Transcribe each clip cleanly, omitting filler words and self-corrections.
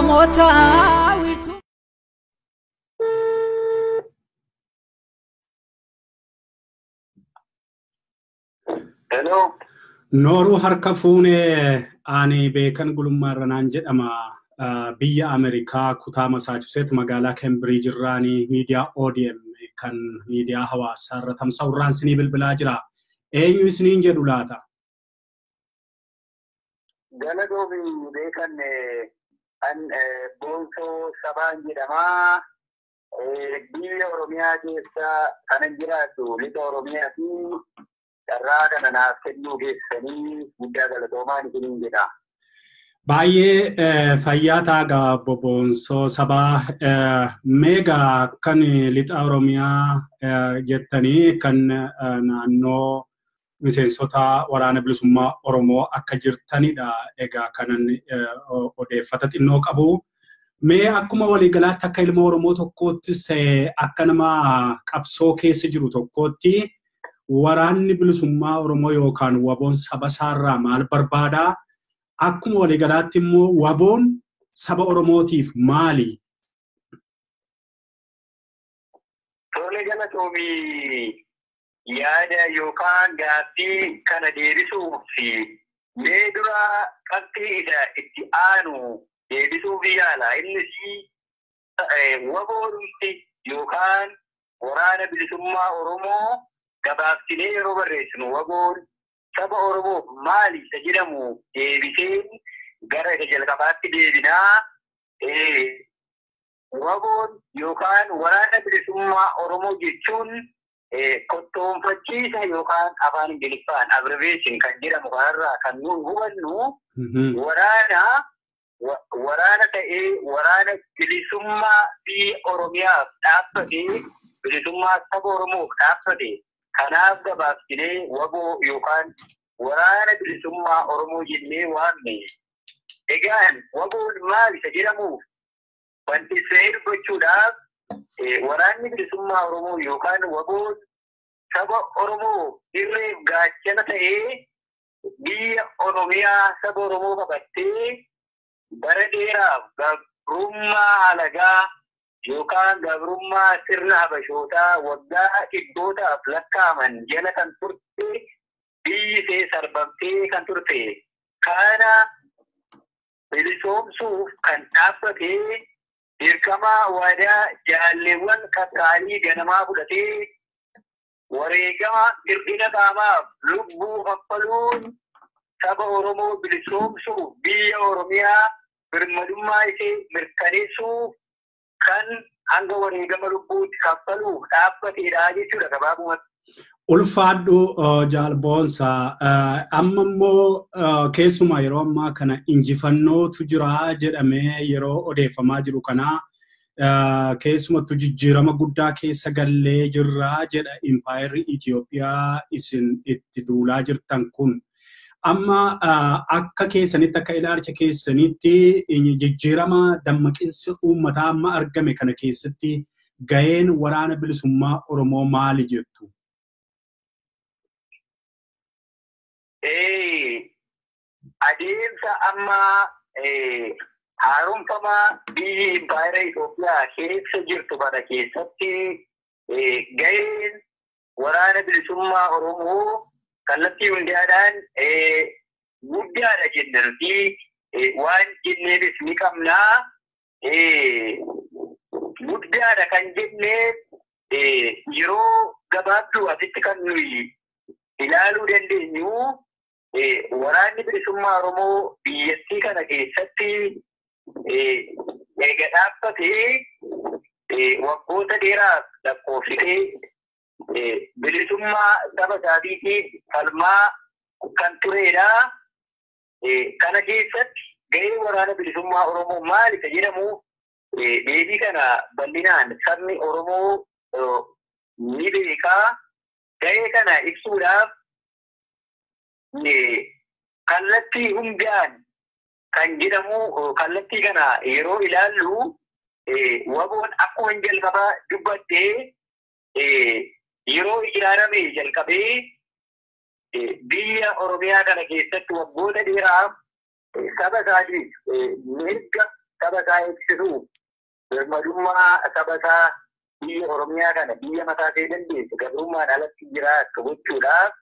namoota wiirtuu. Hello. Nooru harka fuunee ani beekan gulummaarra naan jedhama. Biyya Amerikaa kutaa Massachusetts magaalaa Cambridge irraanii miidiyaa ODM kan miidiyaa hawaasaa irra tamsa'urraan sinii bilbilaa jira. Eenyu isiniin jedhu laata? Galatoomi beekan an Boonsoo Sabaan jedhama. Biyya Oromiyaa keessa kanan jiraatu lixa Oromiyaa fi carraa kana naaf kennuu keessanii guddaa galatoomaan isiniin jedha. Baay'ee fayyaa taagaa Boonsoo Sabaa meegaa kan lixa Oromiyaa jettanii kan naannoo miseensota waraana bilisummaa Oromoo akka jirtanidha. Egaa kanan odeeffata xinnoo qabu. Mee akkuma waliigalaatti akka ilma Oromoo tokkoottis akka nama qabsoo keessa jiru tokkootti waraanni bilisummaa Oromoo yookaan waboon saba isaarraa maal barbaada? Akkuma waliigalaatti immoo waboon saba Oromootiif maali? Tole galatoomii yaada yookaan gaaffii kana deebisuuf mee dura qabxii itti aanu deebisuuf yaala. Innis waboodhumti yookaan waraana bilisummaa Oromoo gabaabsinee yeroo barreessinu waboon saba Oromoof maali isa jedhamu deebiseen gara isa jalqabaatti deebinaa. Waboon yookaan waraana bilisummaa Oromoo jechuun kottoonfachiisa yookaan afaan Ingiliffaan abbreviation kan jedhamu kanarraa kan nuun hubannu waraana ta'ee waraana bilisummaa biyya Oromiyaaf dhaabbatee bilisummaa saba Oromoof dhaabbate. Kanaaf gabaabsinee waboo yookaan waraana bilisummaa Oromoo jennee waamne. Egaan waboon maal isa jedhamuuf wanti isa gochuudhaaf waraanni bilisummaa Oromoo yookaan waboon saba Oromoo irreef gaachana ta'ee biyya Oromiyaa saba Oromoo qabattee bara dheeraaf gabrummaa alagaa yookaan gabrummaa sirna Habashootaa waggaa dhibbootaaf lakkaa'aman jala kan turte biyyi ishee sarbamtee kan turte. Kana bilisoomsuuf kan dhaabbatee dirqamaa waadaa jaalleewwan qaqqaalii ganamaa fudhatee wareegama hir'ina qaamaaf lubbuu kaffaluun saba Oromoo bilisoomsuuf biyya Oromiyaa birmadummaa ishee mirkaneessuuf kan hanga wareegama lubbuutti kaffaluuf dhaabbateedha jechuudha gabaabumatti. Ulfaadhu jaalboonsa amma immoo keessumaa yeroo ammaa kana injifannootu jira jedhamee yeroo odeeffamaa jiru kana keessumattuu jijjiirama guddaa keessa gallee jirra jedha impaayerri Itoophiyaa isin itti duulaa jirtan kun. Amma akka keessanitti akka ilaalcha keessanitti jijjiirama dammaqinsa uummataa amma argame kana keessatti gaheen waraana bilisummaa Oromoo maali jettu? Adeemsa amma haaromfama biyyi impaayera Itoophiyaa keessa jirtu kana keessatti gaheen waraana bilisummaa Oromoo kallattii hundaadhaan guddaadha jennuufi waan jenneefis ni qabnaa. Guddaadha kan jenneef yeroo gabaabduu asitti kan nuyi ilaaluu dandeenyu waraanni bilisummaa Oromoo biyyattii kana keessatti eega dhaabbatee waggoota dheeraaf lakkoofsitee bilisummaa saba isaatiitiif falmaa kan turedha. Kana keessatti gahee waraana bilisummaa Oromoo maali isa jedhamu deebii kana bal'inaan sabni Oromoo ni beekaa. Gahee kana ibsuudhaaf kallattii hundaan kan jedhamu kallattii kana yeroo ilaallu waboon akkuma jalqabaa dubbattee yeroo ijaarame jalqabee biyya Oromiyaa kana keessatti waggoota dheeraaf saba isaatiif mirga saba isaa eegsisuuf birmadummaa saba isaa biyya Oromiyaa kana biyya mataa ta'ee dandeessu gabrummaan alatti jiraatu gochuudhaaf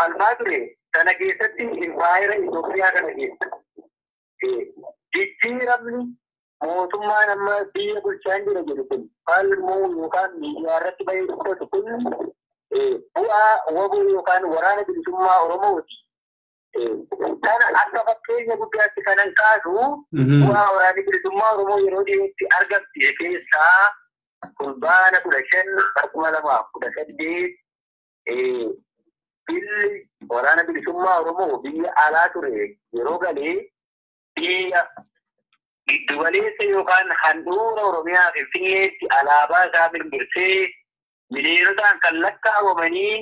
falmaa ture. Sana keessatti impaayera Itoophiyaa kana keessa jijjiiramni mootummaan amma biyya bulchaan jira jedhu kun falmuu yookaan miidiyaa irratti bahee dubbatu kun bu'aa waboo yookaan waraana bilisummaa Oromooti. Kana akka fakkeenya guddaatti kanan kaasu bu'aa waraana bilisummaa Oromoo yeroo dhiyootti argamsiise keessaa fulbaana 15/2018 billi waraana bilisummaa Oromoo biyya alaa ture yeroo galee biyya giddugaleessa yookaan handhuura Oromiyaa Finfinneetti alaabaa isaa mirmirsee miliyonotaan kan lakkaa'amanii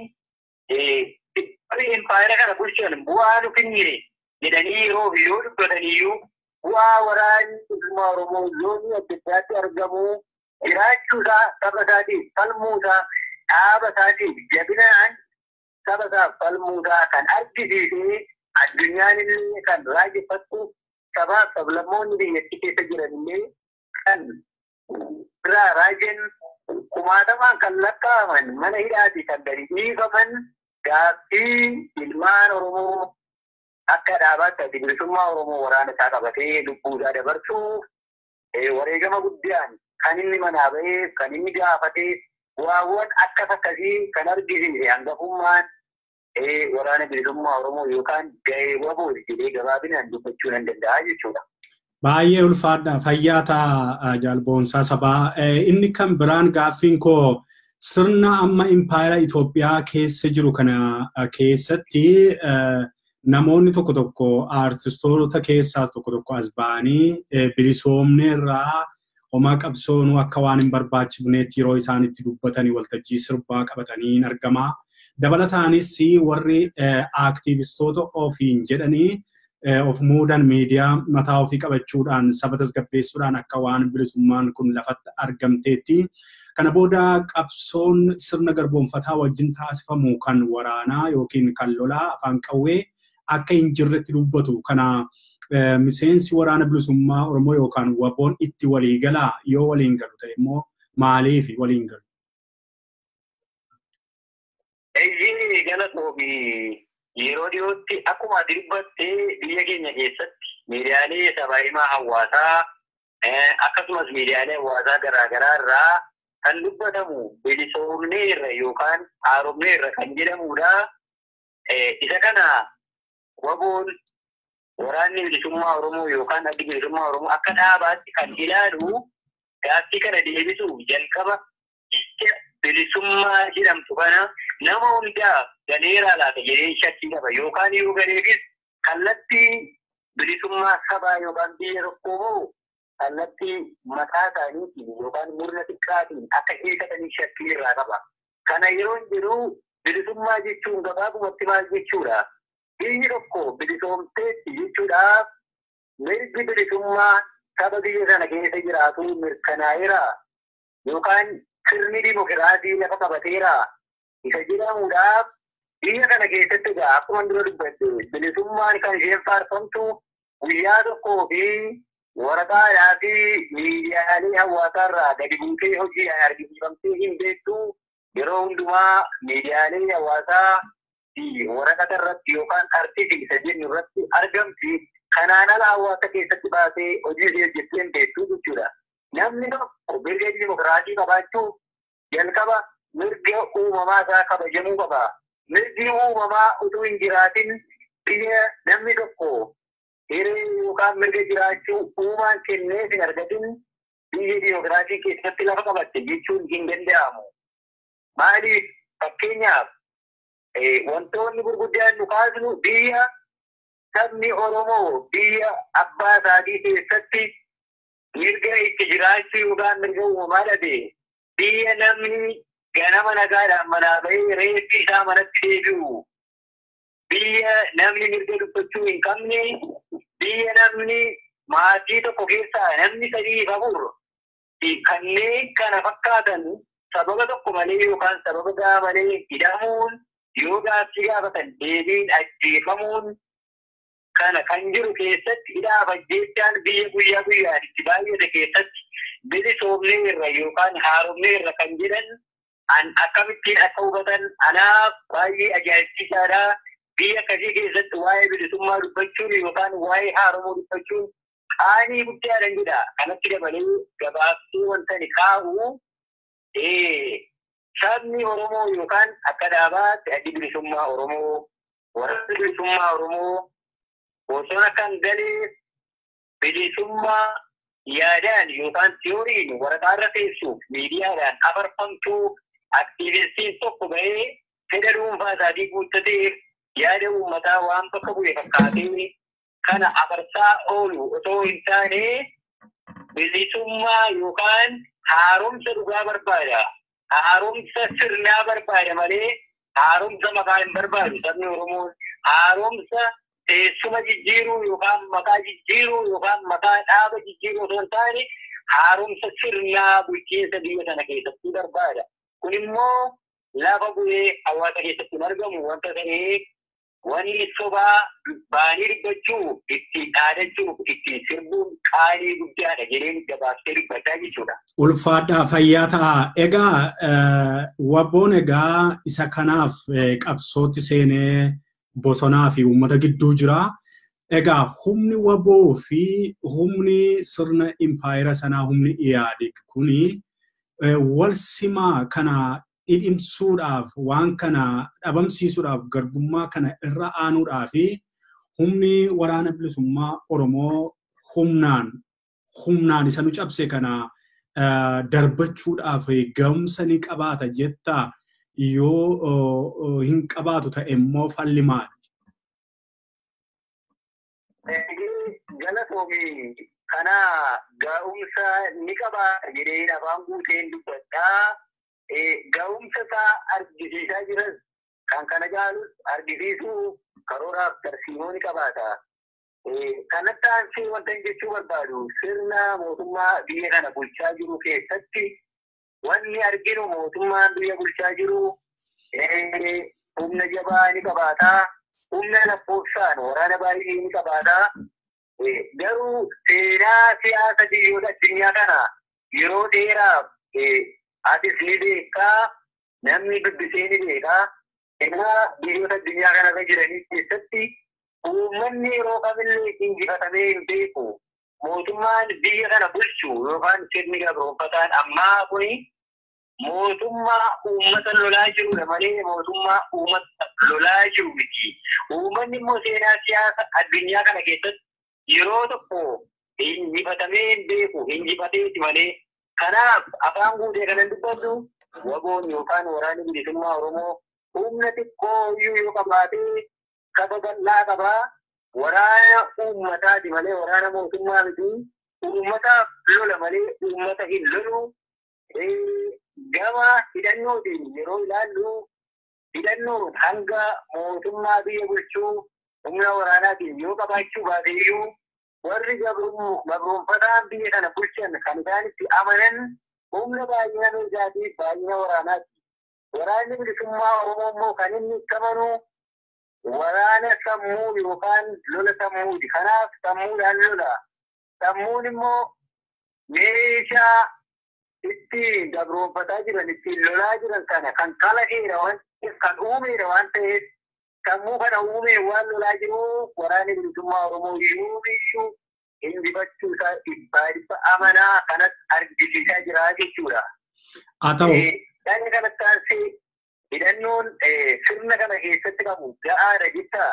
impaayera kana bulchan bu'aa nu kennine jedhanii yeroo dubbataniyyuu bu'aa waraanni bilisummaa Oromoo loonii adda addaatti argamu jiraachuusaa saba isaatiif falmuusaa dhaaba isaatiif jabinaan saba isaaf falmuusaa kan argisiisee addunyaan illee kan raajeffattu sabaaf sablammoonni biyyattii keessa jiranillee kan biraa raajen kumaatamaan kan lakkaa'aman mana hidhaati kan gadi dhiifaman gaaffii ilmaan Oromoo akka dhaabaatti bilisummaa Oromoo waraana isaa qabatee lubbuu isaa dabarsuuf wareegama guddaan kan inni manaa ba'eef kan inni gaafatee bu'aawwan akkas akkasii kan argisiise hangafummaan waraana bilisummaa Oromoo yookaan gahee waboo jedhee gabaabinaan dubbachuu nan danda'a jechuudha. Baay'ee ulfaadha fayyaa ta'a jaalboonsaa sabaa. Inni kan biraan gaaffiin koo sirna amma impaayera Itoophiyaa keessa jiru kana keessatti namoonni tokko tokko aartistoota keessaas tokko as ba'anii bilisoomne irraa homaa qabsoonuu akka waan hin barbaachifneetti yeroo isaan itti dubbatanii waltajjii sirbaa qabatanii argama. Dabalataanis warri aaktivistoota ofiin jedhanii of muudan miidiyaa mataa ofii qabachuudhaan saba tasgabbeessuudhaan akka waan bilisummaan kun lafatti argamteetti. Kana booda qabsoon sirna garboonfataa wajjin taasifamu kan waraanaa yookiin kan lolaa afaan qawwee akka hin jirretti dubbatu. Kana miseensi waraana bilisummaa Oromoo yookaan waboon itti walii galaa yoo waliin galu ta'e immoo maaliif waliin galu? Eeyyee galatoomi yeroo dhiyootti akkuma dubbattee biyya keenya keessatti miidiyaalee sabaa himaa hawaasaa akkasumas miidiyaalee hawaasaa garaagaraa irraa kan dubbatamu bilisoomneerra yookaan haaromneerra kan jedhamudha. Isa kana waboon waraanni bilisummaa Oromoo yookaan addi bilisummaa Oromoo akka dhaabaatti kan ilaalu gaaffii kana deebisuuf jalqaba bilisummaa jedhamtu kana nama hundaa galeeraa laata jedhee shakkii qaba yookaan yoo galeefis kallattii bilisummaa sabaa yookaan biyya tokkoo kallattii mataa isaaniitiin yookaan murna xiqqaatiin akka eegatanii shakkii irraa qaba. Kana yeroo jiru bilisummaa jechuun gabaabumatti maal jechuudha? Biyyi tokko bilisoomteetti jechuudhaaf mirgi bilisummaa saba biyya sana keessa jiraatu mirkanaa'eera yookaan sirni dimokiraasii lafa qabateera. Isa jedhamuudhaaf biyya kana keessatti egaa akkuma dura dubbadde bilisummaan kan isheen faarfamtu guyyaa tokkoo fi waraqaadhaa fi miidiyaalee hawaasaarraa gadi buutee hojiidhaan argisiifamtee hin beektu. Yeroo hundumaa miidiyaalee hawaasaa fi waraqata irratti yookaan artiikilii isa jennu irratti argamti. Kanaan ala hawaasa keessatti baasee hojii ishee hojjettee hin beektu jechuudha. Namni tokko mirga dimokiraasii qabaachuuf jalqaba mirga uumamaa isaa kabajamuu qaba. Mirgi uumamaa utuu hin jiraatin biyya namni tokko hiree yookaan mirga jiraachuu uumaan kenneef hin argatin biyya dimokiraasii keessatti lafa qabatte jechuun hin danda'amu. Maaliif fakkeenyaaf wantoonni gurguddaan nu kaasnu biyya sabni Oromoo biyya abbaa isaatii keessatti mirga itti jiraachuu yookaan mirga uumamaa dhabe biyya namni ganama nagaadhaan manaa bahee reeffi isaa manatti deebi'u biyya namni mirga dubbachuu hin qabne biyya namni maatii tokko keessaa namni 3-4 kanneen kana fakkaatan sababa tokko malee yookaan sababa gaa malee hidhamuun yoo gaaffii gaafatan deebiin ajjeefamuun kana kan jiru keessatti hidhaa jechaan biyya guyyaa guyyaan itti baay'ate keessatti bilisoomnee irra yookaan haaromnee irra kan jedhan akkamittiin akka hubatan anaaf baay'ee ajaa'ibsiisaadha. Biyya akkasii keessatti waa'ee bilisummaa dubbachuun yookaan waa'ee haaromuu dubbachuun qaanii guddaadhaan jedha. Kanatti dabalee gabaabsee wanta ni kaa'u sabni Oromoo yookaan akka dhaabaatti addi bilisummaa Oromoo warra bilisummaa Oromoo bosona kan galee bilisummaa yaadaan yookaan tiyooriin waraqaarra teessuuf miidiyaadhaan afarfamtuu aktiivistiin tokko bahee fedha dhuunfaa isaatii guuttateef yaada uummataa waan bakka bu'e fakkaatee kana afarsaa oolu otoo hin taane bilisummaa yookaan haaromsa dhugaa barbaada. Haaromsa sirnaa barbaada malee haaromsa maqaa hin barbaadu. Sabni Oromoo haaromsa teessuma jijjiiruu yookaan maqaa jijjiiruu yookaan maqaa dhaaba jijjiiruu osoo hin taane haaromsa sirnaa bulchiinsa biyya sana keessatti barbaada. Kun immoo lafa bu'ee hawaasa keessatti hin argamu wanta ta'eef wanni sobaa baanii dubbachuu ittiin dhaadachuuf ittiin sirbuun qaanii guddaadha jedheen gabaabsee dubbachaa jechuudha. Ulfaadhaa fayyaa ta'a. Egaa wabboon egaa isa kanaaf qabsootti seenee bosonaa fi uummata gidduu jira. Egaa humni waboo fi humni sirna impaayera sanaa humni Iyaadig kuni wal simaa kana dhidhimsuudhaaf waan kana dhabamsiisuudhaaf garbummaa kana irra aanuudhaaf humni waraana bilisummaa Oromoo humnaan isa nu cabse kana darbachuudhaaf ga'umsa ni qabaata jetta yoo hin qabaatu ta'e immoo falli maali? Galatoomii kana ga'umsa ni qabaata jedheen afaan guuteen dubbadhaa. Ga'umsa isaa argisiisaa jiran kan kana caalus argisiisuu karooraaf tarsiimoo ni qabaata. Kanatti aansee wanta jechuu barbaadu sirna mootummaa biyya kana bulchaa jiru keessatti wanni arginu mootummaan biyya bulchaa jiru humna jabaa ni qabaata. Humna lakkoofsaan waraana baay'ee ni qabaata. Garuu seenaa siyaasa biyyoota addunyaa kana yeroo dheeraaf atis ni beekaa, namni dubbisee ni beekaa. Egaa biyyoota addunyaa kanarra jiranii keessatti uummanni yeroo kamillee injifatamee hin beeku. Mootummaan biyya kana bulchu yookaan sirni gabroonfataan ammaa kuni mootummaa uummata lolaa jirudha malee mootummaa uummata lolaa jiru miti. Uummanni immoo seenaa siyaasa addunyaa kana keessatti yeroo tokko injifatamee hin beeku, injifateeti malee. Kanaaf afaan guutee kanan dubbatu waboon yookaan waraanni bilisummaa Oromoo humna xiqqoo iyyuu yoo qabaatee kaba bal'aa qabaa. Waraana uummataati malee waraana mootummaa miti. Uummataaf lola malee uummata hin lolu. Gama hidhannootiin yeroo ilaallu hidhannoon hanga mootummaa biyya bulchuu humna waraanaatiin yoo qabaachuu baate iyyuu warri gabroonfataan biyya kana bulchan kan isaan itti amanan humna baay'ina meeshaatii baay'ina waraanaati. Waraanni bilisummaa Oromoo immoo kan inni itti amanu waraana sammuu yookaan lola sammuuti. Kanaaf sammuudhaan lola. Sammuun immoo meeshaa ittiin gabroonfataa jiran ittiin lolaa jiran kana kan kalaqeera waan kan uumeera waan ta'eef sammuu kana uumee waan lolaa jiru waraanni bilisummaa Oromoo iyyuu injifachuu isaa dhibba amanaa kanatti argisiisaa jira jechuudha. Haa ta'u. Dhaqni kanatti aansee hidhannoon sirna kana keessatti qabu ga'aadha jettaa.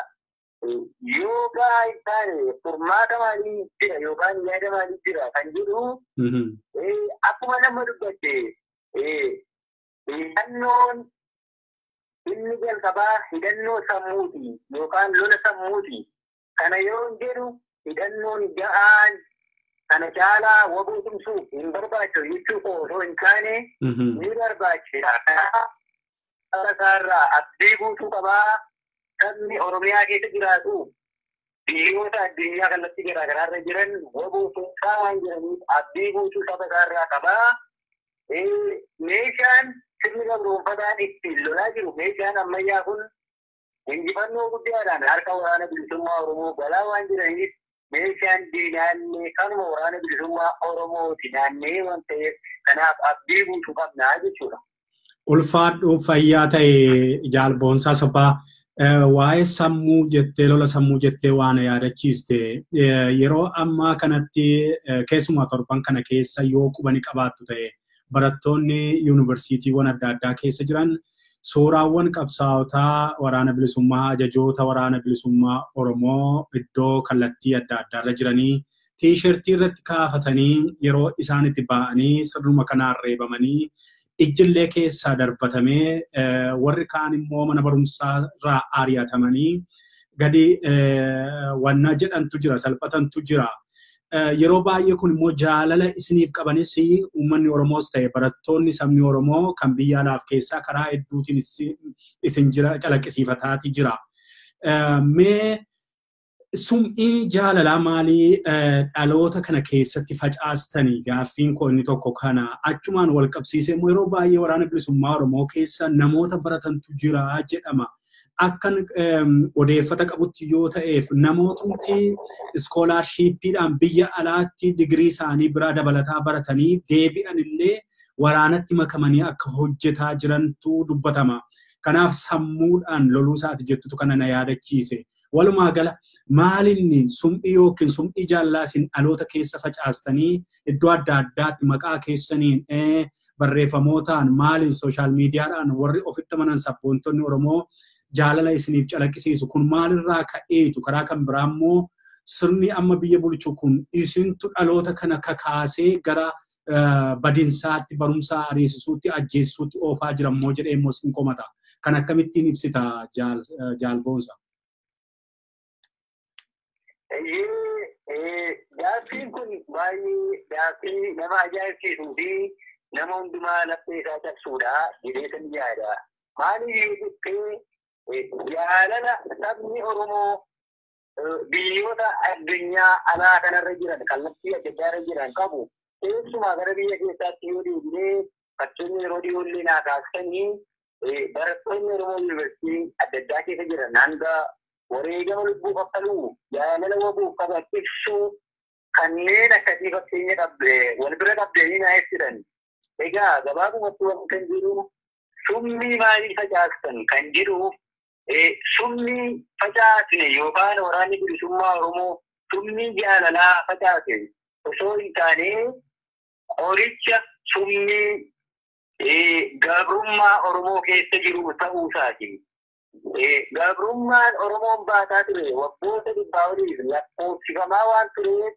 Yoo ga'aa hin taane furmaata maalii jira yookaan yaada maalii jira kan jedhu akkuma nama dubbatte hidhannoon inni jalqabaa hidhannoo sammuuti yookaan lola sammuuti. Kana yoo jedhu hidhannoon ga'aan kana caalaa waboo tumsuuf hin barbaachisu jechuudha osoo hin taane ni barbaachisa. Kanaaf isaarraa abdii guutuu qabaa. Sabni Oromiyaa keessa jiraatu biyyoota addunyaa kallattii garaagaraarra jiran waboo tumsaa waan jiraniif abdii guutuu saba isaarraa qabaa. Meeshaan sirni gabroonfataan ittiin lolaa jiru meeshaan ammayyaa kun injifannoo guddaadhaan harka waraana bilisummaa Oromoo galaa waan jiraniif meeshaan diinaallee kanuma waraana bilisummaa Oromooti naannee waan ta'eef kanaaf abdii guutuu qabnaa jechuudha. Ulfaadhu fayyaa ta'e jaalboonsaa sabaa waa'ee sammuu jettee lola sammuu jettee waan yaadachiiste yeroo ammaa kanatti keessumaa torban kana keessa yoo qubani qabaattu ta'e barattoonni yuunivarsiitiiwwan adda addaa keessa jiran suuraawwan qabsaa'otaa waraana bilisummaa ajajoota waraana bilisummaa Oromoo iddoo kallattii adda addaarra jiranii tiishertii irratti kaafatanii yeroo isaan itti ba'anii sirnuma kanaan reebamanii ijjillee keessaa darbatamee warri kaan immoo mana barumsaa irraa ari'atamanii gadi wanna jedhantu jira salphatantu jira. Yeroo baay'ee kun immoo jaalala isiniif qabanis uummanni Oromoos ta'e barattoonni sabni Oromoo kan biyya alaaf keessaa karaa hedduutiin isin jira calaqqisiifataati jira. Mee sum'ii jaalalaa maalii dhaloota kana keessatti facaastanii gaaffiin koo inni tokko kana achumaan wal qabsiisee immoo yeroo baay'ee waraana bilisummaa Oromoo keessa namoota baratantu jira jedhama. Akkan odeeffata qabutti yoo ta'eef namootni iskoolaarshiippiidhaan biyya alaatti digirii isaanii biraa dabalataa baratanii deebi'an illee waraanatti makamanii akka hojjetaa jirantu dubbatama. Kanaaf sammuudhaan loluu isaati jettutu kana na yaadachiise. Walumaa gala maalinni sum'ii yookiin sum'ii jaalalaa isin dhaloota keessa facaastanii iddoo adda addaatti maqaa keessaniin barreeffamootaan maaliin sooshaal miidiyaadhaan warri ofitti amanan sabboontonni Oromoo jaalala isiniif calaqqisiisu kun maalirraa ka'eetu karaa kan biraa immoo sirni amma biyya bulchu kun isintu dhaloota kana kakaasee gara badinsaatti barumsaa ariisisuutti ajjeessuutti oofaa jirammoo jedhee immoo sin komata. Kan akkamittiin ibsita jaalboonsa? Gaaffiin kun baay'ee gaaffii nama ajaa'ibsiisuu fi nama hundumaa laphee isaa cabsuudha jedhee kan yaada. Maaliif jettee jaalala sabni Oromoo biyyoota addunyaa alaa kanarra jiran kallattii adda addaarra jiran qabu keessumaa gara biyya keessaatti yoo deebinee fakkeenya yeroo dhiyoollee naa kaasanii barattoonni Oromoo yuunivarsiitii adda addaa keessa jiran hanga wareegama lubbuu qaqqaluu jaalala wabuuf qaban ibsuu kanneen akkasii fakkeenya qabde wal bira qabdanii naa ibsitan. Egaa gabaabumatti waan kan jiru sumni maalii facaastan kan jiru sumni facaasne yookaan waraanni bilisummaa Oromoo sumni jaalalaa facaase osoo hin taane qoricha sumni gabrummaa Oromoo keessa jiru ta'uu isaati. Gabrummaan Oromoon baataa ture waggoota dhibbaa oliif lakkoofsifamaa waan tureef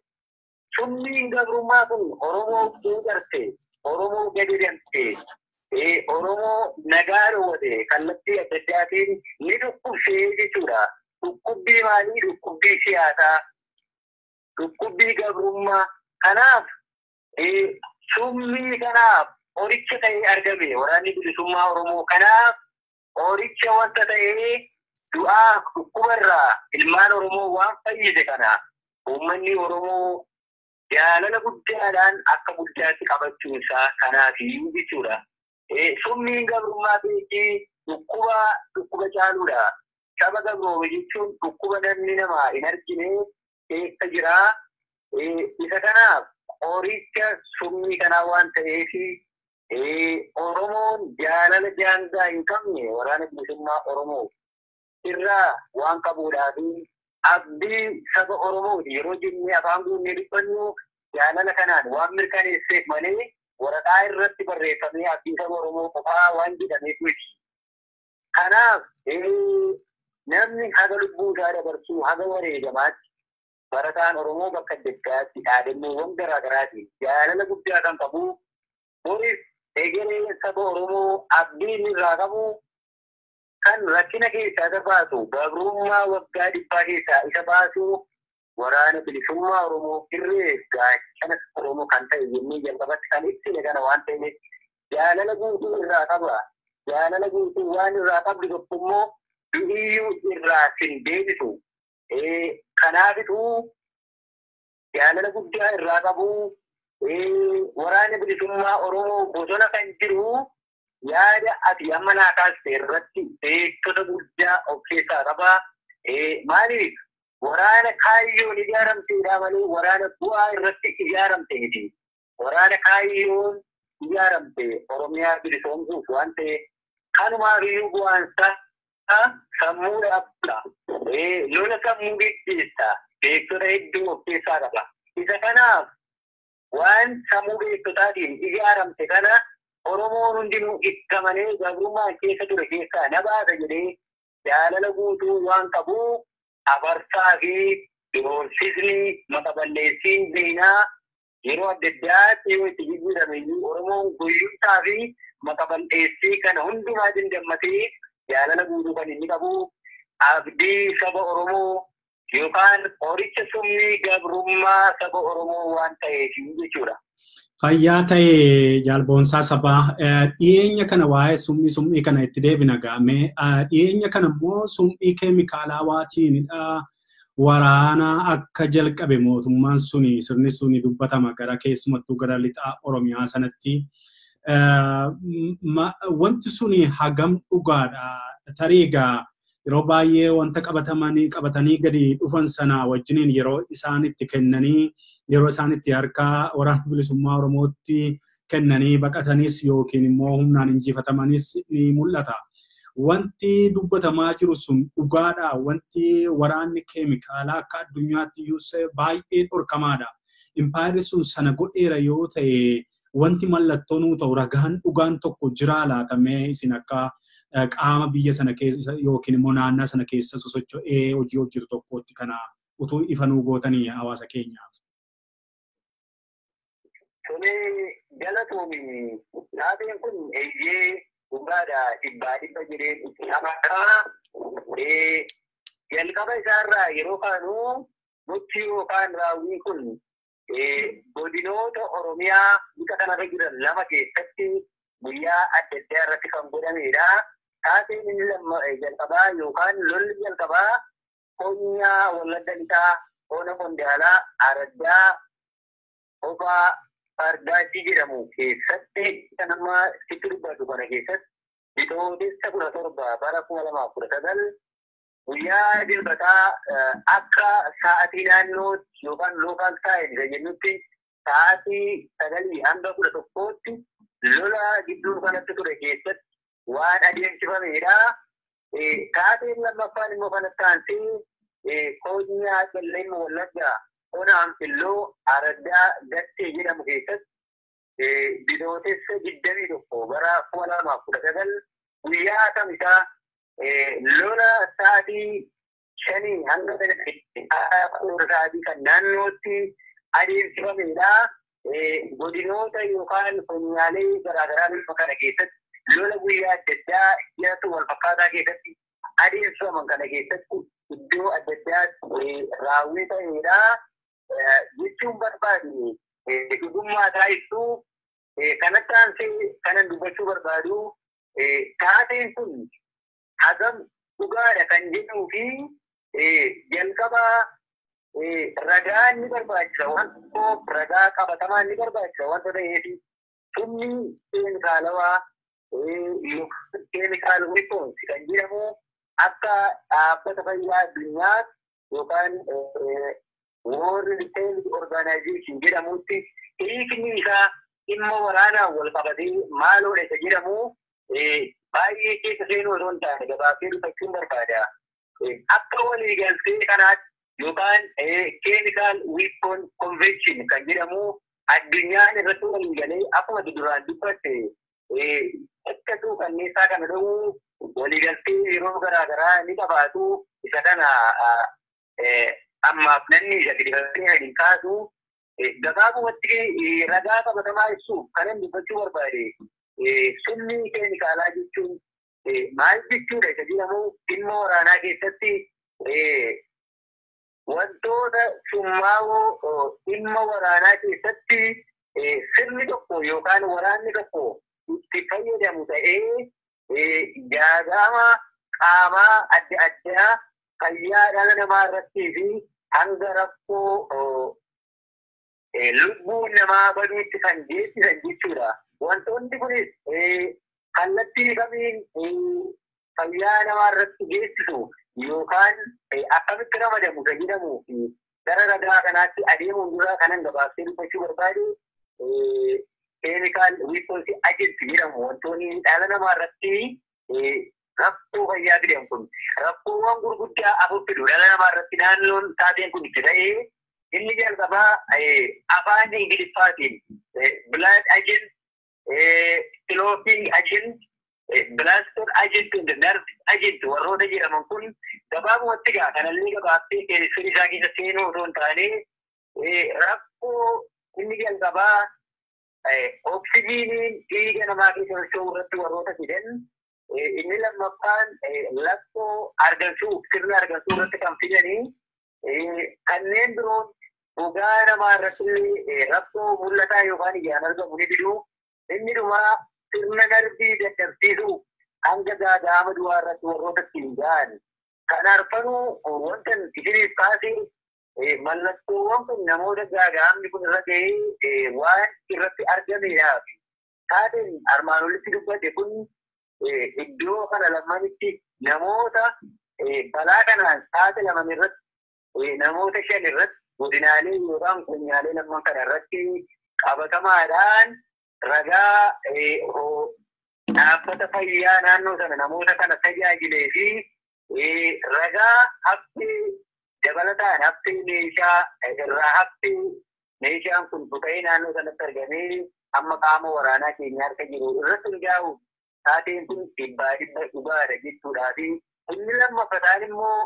sumniin gabrummaa kun Oromoo garte Oromoo gadi damte Oromoo nagaa dhoowwate kallattii adda addaatiin ni dhukkubsee jechuudha. Dhukkubbii maalii? Dhukkubbii siyaasaa, dhukkubbii gabrummaa. Kanaaf sumni kanaaf qoricha ta'ee argame waraanni bilisummaa Oromoo. Kanaaf qoricha wanta ta'ee du'aa dhukkubarraa ilmaan Oromoo waan fayyise kana uummanni Oromoo jaalala guddaadhaan akka bulchaatti qabachuun isaa kanaafi jechuudha. Summiin gabrummaa beekii dhukkuba caaluudha. Saba gabroome jechuun dhukkuba namni namaa hin argine keessa jira. Isa kanaaf qoricha summii kanaa waan ta'eef Oromoon jaalala daangaa hin qabne waraana bilisummaa Oromoo irraa waan qabuudhaa fi abdii saba Oromooti yeroo jennee afaan guunnee dubbannu jaalala kanaan waan mirkaneesseef malee waraqaa irratti barreeffamee abdii saba Oromoo qofaa waan jedhameef miti. Kanaaf namni haga lubbuu isaa dabarsuu haga wareegamaatti barataan Oromoo bakka adda addaatti dhaadannoowwan garaa garaatiin jaalala guddaa kan qabu boris egeree saba Oromoo abdiin irraa qabu kan rakkina keessaa isa baasu gabrummaa waggaa dhibbaa keessaa isa baasu waraana bilisummaa Oromoo irree gaachana Oromoo kan ta'e jennee jalqabatti kan ibsine kana waan ta'eef jaalala guutuu irraa qaba. Jaalala guutuu waan irraa qabdu tokko immoo du'iyyuu irraa sin deebisu. Kanaafituu jaalala guddaa irraa qabu waraana bilisummaa Oromoo bosona kan jiru yaada ati amma naa kaastee irratti beektota guddaa of keessaa qaba. Maaliif waraana kaayyoon ijaaramteedha malee waraana bu'aa irratti ijaaramte miti. Waraana kaayyoon ijaaramte Oromiyaa bilisoomsuuf waan ta'eef kanumaafiyyuu bu'aansaa sammuu dhaabda. Lola sammuu gaggeessa. Beektota hedduu of keessaa qaba. Isa kanaaf waan sammuu beektotaatiin ijaaramte kana Oromoon hundinuu ikkamanii gabrummaan keessa ture keessaa na baasa jedhee jaalala guutuu waan qabuuf abarsaa fi doorsisni mata balleessiin diinaa yeroo adda addaatti yoo itti jijjiirameyyuu Oromoon guyyumsaa fi mata balleessii kana hundumaa dandammatee jaalala guutuu kan inni qabu abdii saba Oromoo yookaan qoricha summii gabrummaa saba Oromoo waan ta'eef jechuudha. Fayyaa ta'e jaalboonsaa sabaa dhiyeenya kana waa'ee summii kana itti deebina gaame dhiyeenya kana immoo summii keemikaalaawaatiin waraana akka jalqabe mootummaan sirni suni dubbatama gara keessumattuu gara lixaa Oromiyaa sanatti wanti suni hagam dhugaadha tariigaa yeroo baay'ee wanta qabatanii gadi dhufan sana wajjiniin yeroo isaan itti kennanii yeroo isaan itti harkaa waraana bilisummaa Oromootti kennanii baqatanis yookiin immoo humnaan injifatamanis ni mul'ata. Wanti dubbatamaa jiru sun dhugaadha. Wanti waraanni keemikaalaa akka addunyaatti iyyuu baay'ee dhorkamaadha. Impaayirri sun sana godheera yoo ta'e wanti mallattoon ta'u ragaan dhugaan tokko jiraa laatamee isin akka qaama biyya sana keessa yookiin immoo naannaa sana keessa sosocho'ee hojii hojjetu tokkotti kana utuu ifanuu gootanii hawaasa keenyaaf. Tolee galatoomii taateen kun eeyyee dhugaadha dhibbaa dhibba jedheen itti hamaadha. Jalqaba isaarraa yeroo kaanuu gochi yookaan raawwiin kun godinoota Oromiyaa bika kanarra jiran lama keessatti guyyaa adda addaa irratti kan godhamedha. Taateen inni jalqabaa yookaan lolli jalqabaa Konyaa Wallagga Lixaa Ona Qondaalaa Araddaa Obaa Fardaatti jedhamu keessatti kan amma sitti dubbatu kana keessatti bitootessa 17 bara 2019 guyyaa dilbataa akka sa'aatii naannootti yookaan lookaal taa'een jennutti sa'aatii 9 hanga 11tti lola gidduu kanatti ture keessatti waan adeemsifamedha. Taateen lammaffaan immoo kanatti aansee Konyaa Qellem Wallaggaa Ona Anfilloo Araddaa Gattee jedhamu keessatti bitootessa 21 bara 2019 guyyaa kamisaa lola sa'aatii 5 hanga 9 kan naannootti adeemsifamedha. Godinoota yookaan konyaalee garaagaraa bifa kana keessatti lola guyyaa adda addaa dhiyaatu wal fakkaataa keessatti adeemsifaman kana keessatti iddoo adda addaatti raawwii ta'edha. Jechuun barbaadu dhugummaa taa'isuu kanatti aansee kanan dubbachuu barbaadu taateen kun hagam dhugaadha kan jedhuu fi jalqaba ragaa ni barbaachisa waan tokko ragaa qabatamaa ni barbaachisa wanta ta'eef sumni keemikaalawaa keemikaal weapons kan jedhamu akka dhaabbata fayyaa addunyaa yookaan World Health Organization jedhamutti hiikni isaa dhimma waraanaan wal qabatee maaloodha isa jedhamu baay'ee keessa seenuu osoo hin taane gabaabsee dubbachuun barbaada. Akka waliigaltee kanaatti yookaan Chemical Weapon Convention kan jedhamu addunyaan irratti waliigalee akkuma duraan dubbatte akkasuu kanneessaa kana dhahuu waliigaltee yeroo garaagaraa ni qabaatu isa kana ammaaf nanni isa giddifatee hin kaasu gabaabumatti ragaa qabatamaa ibsuuf kanan dubbachuu barbaade sumni keemikaalaa jechuun maal jechuudha isa jedhamu dhimma waraanaa keessatti wantoota summaawoo dhimma waraanaa keessatti sirni tokko yookaan waraanni tokko itti fayyadamu ta'ee jaagama qaamaa adda addaa fayyaa dhala namaa irrattii fi hanga rakkoo lubbuu namaa baduutti kan geessisan jechuudha. Wantoonni kunis kallattii kamiin fayyaa namaa irratti geessisu yookaan akkamitti ramadamu jedhamuu fi gara ragaa kanaatti adeemuun dura kanan gabaabsee dubbachuu barbaade chemical weapons agent jedhamu wantoonni dhala namaa irratti rakkoo fayyaa fidan kun rakkoowwan gurguddaa afur fidu dhala namaa irratti naannoon taateen kun itti ta'ee inni jalqabaa afaan Ingiliffaatiin blood agent, clotting agent, blaster agent, nerve agent warroota jedhaman kun gabaabumatti gaa kanallee gabaabsee firii isaa keessa seenuu otoo hin taane rakkoo inni jalqabaa oksijiiniin dhiiga namaa keessa socho'uu irratti warroota fidan inni lammaffaan lakkoo argamsuuf sirna argamsuu irratti kan fidanii kanneen biroon gogaa namaa irratti rakkoo mul'ataa yookaan ijaan argamu ni fidu. Inni dhumaa sirna narbii dadhabsiisuu hanga gaaga'ama du'aa irratti warroota ittiin ga'an. Kan arfanuu wanta isiniif kaasee mallattoowwan kun namoota gaaga'amni kun irra ga'ee waan irratti argameedhaaf. Taateen armaan olitti dubbate kun iddoo kana lamanitti namoota balaa kanaan saaxilaman irratti namoota 5 irratti godinaalee yookaan konyaalee lamaan kana irratti qabatamaadhaan ragaa dhaabbata fayyaa naannoo sana namoota kana tajaajilee fi ragaa haftee dabalataan haftee meeshaa irraa haftee meeshaan kun buqa'ee naannoo sanatti argamee amma qaama waraanaa keenya harka jiru irratti hundaa'u taateen kun dhibbaa dhugaadha jechuudhaa fi inni lammaffaan immoo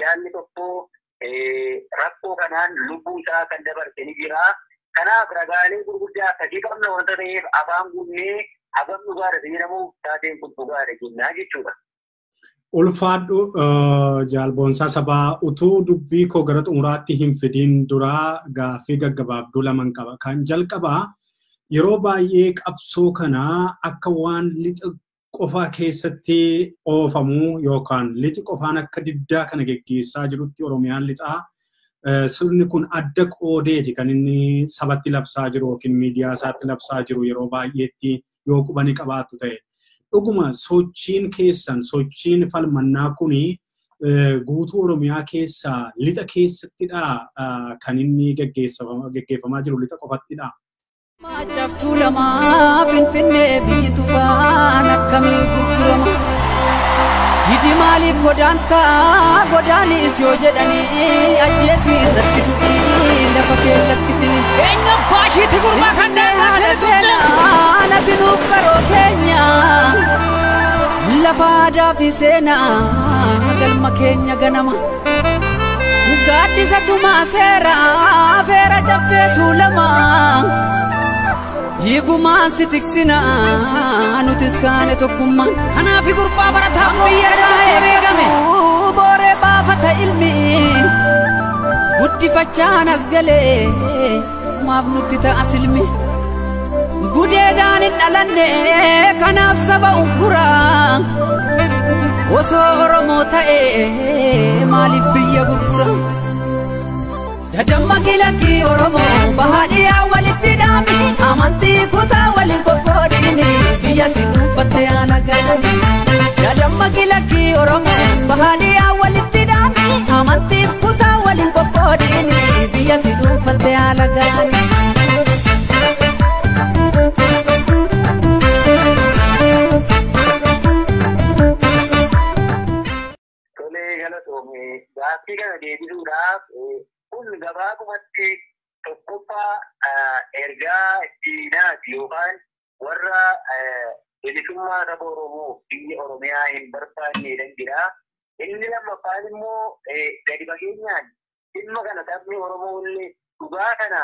jaalli tokko rakkoo kanaan lubbuu isaa kan dabarte ni jira. Kanaaf ragaalee gurguddaa akkasii qabna wanta ta'eef afaan guunnee hagam dhugaadha jedhamuuf taateen kun dhugaadha jennaa jechuudha. Ulfaadhu jaalboonsaa sabaa utuu dubbii koo gara xumuraatti hin fidiin duraa gaaffii gaggabaabduu lama qaba. Kan jalqabaa yeroo baay'ee qabsoo kanaa akka waan lixa qofaa keessatti oofamu yookaan lixi qofaan akka diddaa kana geggeessaa jirutti Oromiyaan lixaa sirni kun adda qoodeeti kan inni sabatti labsaa jiru yookiin miidiyaa isaatti labsaa jiru yeroo baay'eetti yoo qubani qabaattu ta'e. Dhuguma sochiin keessan sochiin falmannaa kuni guutuu Oromiyaa keessaa lixa keessattidha kan inni geggeeffamaa jiru lixa qofattidha. Maachaftuu lamaa finfinnee biitu faan akkamii gurgurama. Didi maaliif godaantaa godaanis yoo jedhanii ajjeesii irratti du'ii lafa kee lakkisini. Keenya baashiitti gurbaa kan haala seenaa nati nuuf karoo keenya. Lafa aadaa fi seenaa galma keenya ganama. Gaaddisa tumaa seeraa feera caffeetu lamaa. Higumaan si tiksina nutis kaane tokkummaan kanaafi gurbaa barataa mooyyeesaa eegame booree baafata ilmi guddifachaan as galee maaf nutti ta'a silmi gudeedaan hin dhalanne kanaaf saba ugguraa osoo Oromoo ta'ee maaliif biyya gurgura. Dadamma kilakii Oromoo bahaadhiyaa walitti dhaami amantii kutaa waliin qoqqoodini biyya si dhuunfattee ana galani. Dadamma kilakii Oromoo bahaadhiyaa walitti dhaami amantii kutaa waliin qoqqoodini biyya si dhuunfattee ana galani. Tolee galatoomii gaaffii kana deebisuudhaaf kun gabaabumatti tokkoffaa ergaa diinaati yookaan warra bilisummaa saba Oromoo biyya Oromiyaa hin barbaanne jira. Inni lammaffaan immoo gadi fageenyaan dhimma kana sabni Oromoo illee dhugaa kana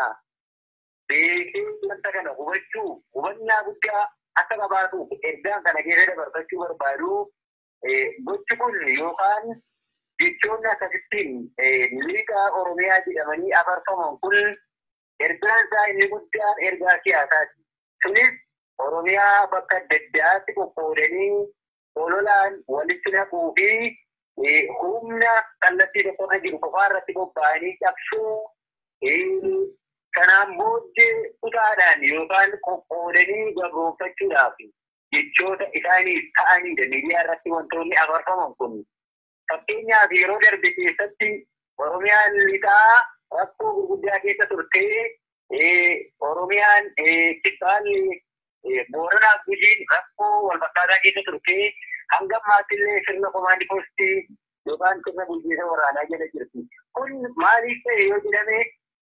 beekee wanta kana hubannaa guddaa akka qabaatuuf ergaan kana keessa dabarfachuu barbaadu gochi kun yookaan jechoonni akkasittiin liigaa Oromiyaa jedhamanii afarfaman kun ergaan isaa inni guddaan ergaa siyaasaati. Sunis Oromiyaa bakka adda addaatti qoqqoodanii ololaan walitti naquu fi humna kallattii tokkorra jiru qofaa irratti bobba'anii cabsuu kanaan booddee kutaadhaan yookaan qoqqoodanii gabroonfachuudhaaf jechoota isaaniif ta'anidha miidiyaa irratti wantoonni afarfaman kun. Fakkeenyaaf yeroo darbe keessatti Oromiyaan lixaa rakkoo gurguddaa keessa turtee Oromiyaan kibbaan Booranaa Gujiin rakkoo wal fakkaataa keessa turtee hanga ammaattillee sirna komaandii poostii yookaan sirna bulchiinsa waraanaa jala jirti. Kun maaliif ta'e yoo jedhame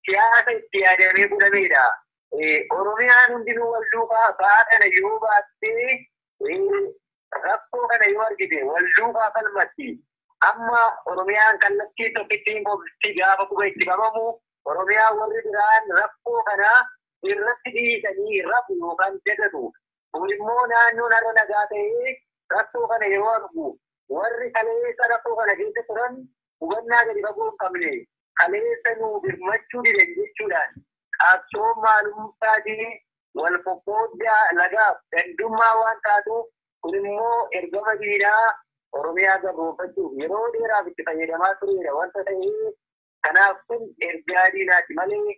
siyaasa itti yaadamee godhamedha. Oromiyaan hundinuu wal duukaa ba'aa kana yoo baattee rakkoo kana yoo argite wal duukaa falmatti. Amma Oromiyaan kallattii tokkittiin qofti gaafa quba itti qabamu Oromiyaa warri biraan rakkoo kana irratti dhiisanii rafu yookaan dagatu. Kun immoo naannoon har'a nagaa ta'ee rakkoo kana yeroo argu warri kaleessa rakkoo kana keessa turan hubannaa gadi fagoo hin qabne kaleessa nuu birmachuu didan jechuudhaan qabsoon maalummaadhaan wal foqqooddaa lagaaf dandummaa waan taatuuf kun immoo ergama diinaa Oromiyaa gabroonfachuuf yeroo dheeraaf itti fayyadamaa turedha wanta ta'ee kanaaf kun ergaa diinaati malee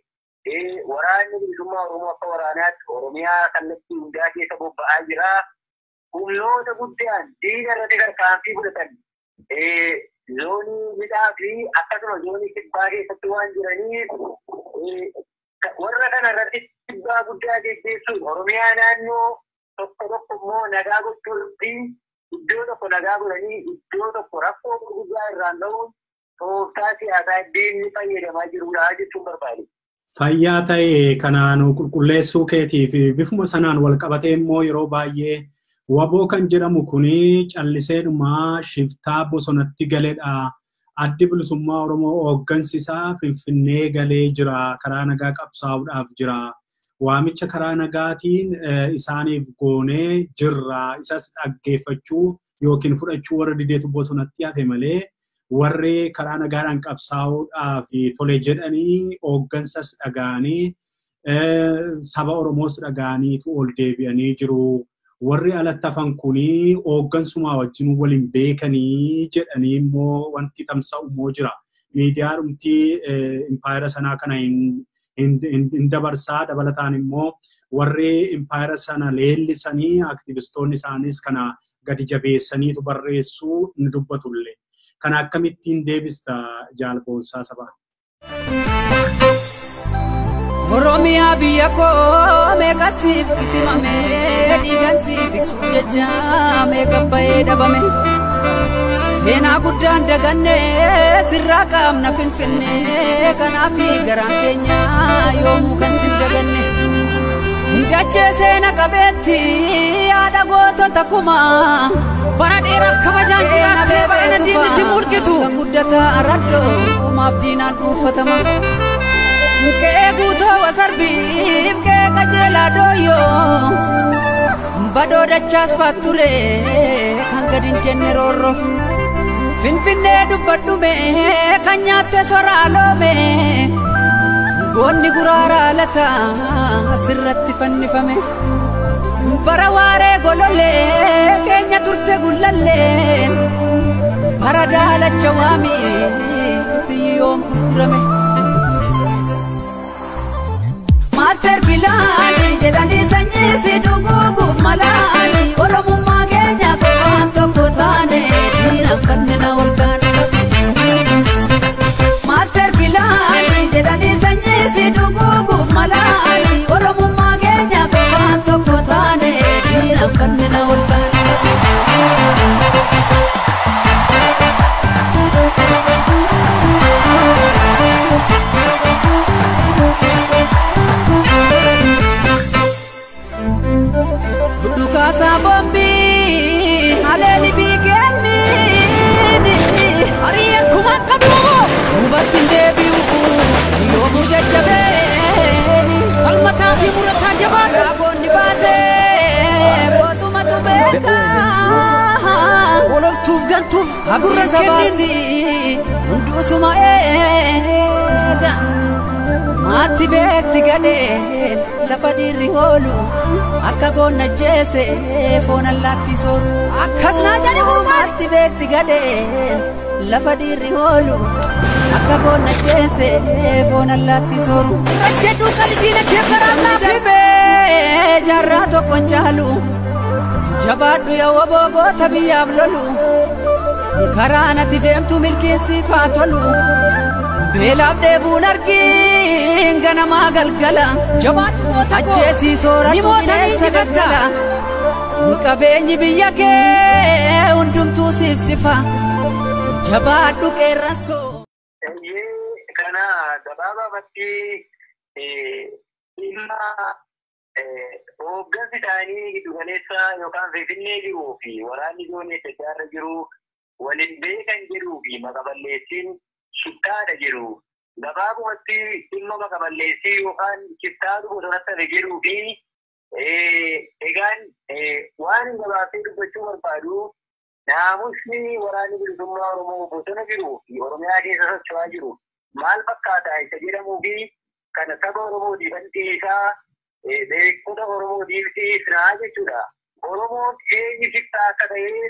waraanni bilisummaa Oromoo akka waraanaatti Oromiyaa kallattii hundaa keessa bobba'aa jira. Humnoota guddaan diina irratti tarkaanfii fudhatan zoonii lixaa fi akkasuma zoonii kibbaa keessatti waan jiraniif warra kana irratti dhiibbaa guddaa geggeessuun Oromiyaa naannoo tokko immoo nagaa gochuu fi iddoo tokko nagaa godhanii iddoo tokko rakkoo gurguddaa irraan ga'uun tooftaa siyaasaa diinni fayyadamaa jirudha jechuun barbaade. Fayyaa ta'e kanaan qulqulleessuu keetii fi bifuma sanaan wal qabatee immoo yeroo baay'ee waboo kan jedhamu kuni calliseedhuma shiftaa bosonatti galedha. Addi bilisummaa Oromoo hooggansisaa Finfinnee galee jira. Karaa nagaa qabsaa'uudhaaf jira. Waamicha karaa nagaatiin isaaniif goonee jirra. Isas dhaggeeffachuu yookiin fudhachuu warra dideetu bosonatti hafe malee warri karaa nagaadhaan qabsaa'uudhaaf tole jedhanii hooggansas dhaga'anii saba Oromoos dhaga'aniitu ol deebi'anii jiru. Warri alatti hafan kuni hooggansumaa wajjin waliin beekanii jedhanii immoo wanti tamsa'u immoo jira. Miidiyaa dhumtii impaayera sanaa kana hin dabarsaa dabalataan immoo warri impaayera sana leellisanii aktivistoonni isaanis kana gadi jabeessaniitu barreessuu ni dubbatullee. Kana akkamittiin deebista jaalboonsaa sabaa? Oromiyaa biyya koo meeqa siif itimame dhiigan siif tiksuuf jecha meeqa bahee dhabame seenaa guddaan daganne sirraa qaamna Finfinnee kanaaf garaan keenya yoomuu kan sin daganne dachee seena qabeetti yaada gootota kumaa bara dheeraaf kabajaan jiraattee bara diinni si murgitu guddataa raddoo kumaaf diinaan dhuunfatama. Kee guutoo wasarbiif kee qajeelaa dooyyoo badoo dachaas faatture kan gadi hin jenne roorroof Finfinnee dubbadhume kan nyaatte soraaloome goonni guraaraa lata asirratti fannifame bara waaree golollee keenya turte gullalleen bara daalacha waamii biyyoon gurgurame. Master Bilani jedhanii sanyii si dhuguuguuf malaani Oromummaa keenya waan tokko taane diinaan fannina ol taane. Master Bilani jedhanii sanyii si dhuguuguuf malaani Oromummaa keenya waan tokko taane diinaan fannina ol taane. Sabombi aleni bigemi ariyer kumakabu ubatin debiu yo mujajabe kalmata fi murata jabara gonni base botuma tubeka wolol tuf gantuf agurra zabasi undu suma ega mati bekti gade lafa dirri holu akka gonna jeese foona laatti soru akkasna jani mati bekti gade lafa dirri holu akka gonna jeese foona laatti soru rajjedhu qalbiina keessa raafna fibe jarra tokko chalu jabaadhu yaa waboota biyyaaf lolu karaa natti deemtu milkiinsi faa tolu beelaaf dheebuun argiin ganamaa galgala jabaadhu ajjeesii sooratu bineensa gaggala qabeenyi biyya kee hundumtuu siif sifa jabaadhu qeerransoo. Kana gabaabumatti dhimma hooggansi isaanii giddu galeessa yookaan Finfinnee jiruu fi waraanni zoonii Itoophiyaarra jiru waliin beekan jedhuu fi maqaballeessiin shittaadha jedhu. Gabaabumatti dhimma maqaballeessii yookaan shittaatu bosonatti hafe jedhuu fi egaan waan gabaabsee dubbachuu barbaadu naamusni waraanni bilisummaa Oromoo bosona jiruu fi Oromiyaa keessa socho'aa jiru maal fakkaata isa jedhamuu fi kana saba Oromootiif dhiisaa beektota Oromootiif dhiisnaa jechuudha. Oromoon eenyu shittaa akka ta'e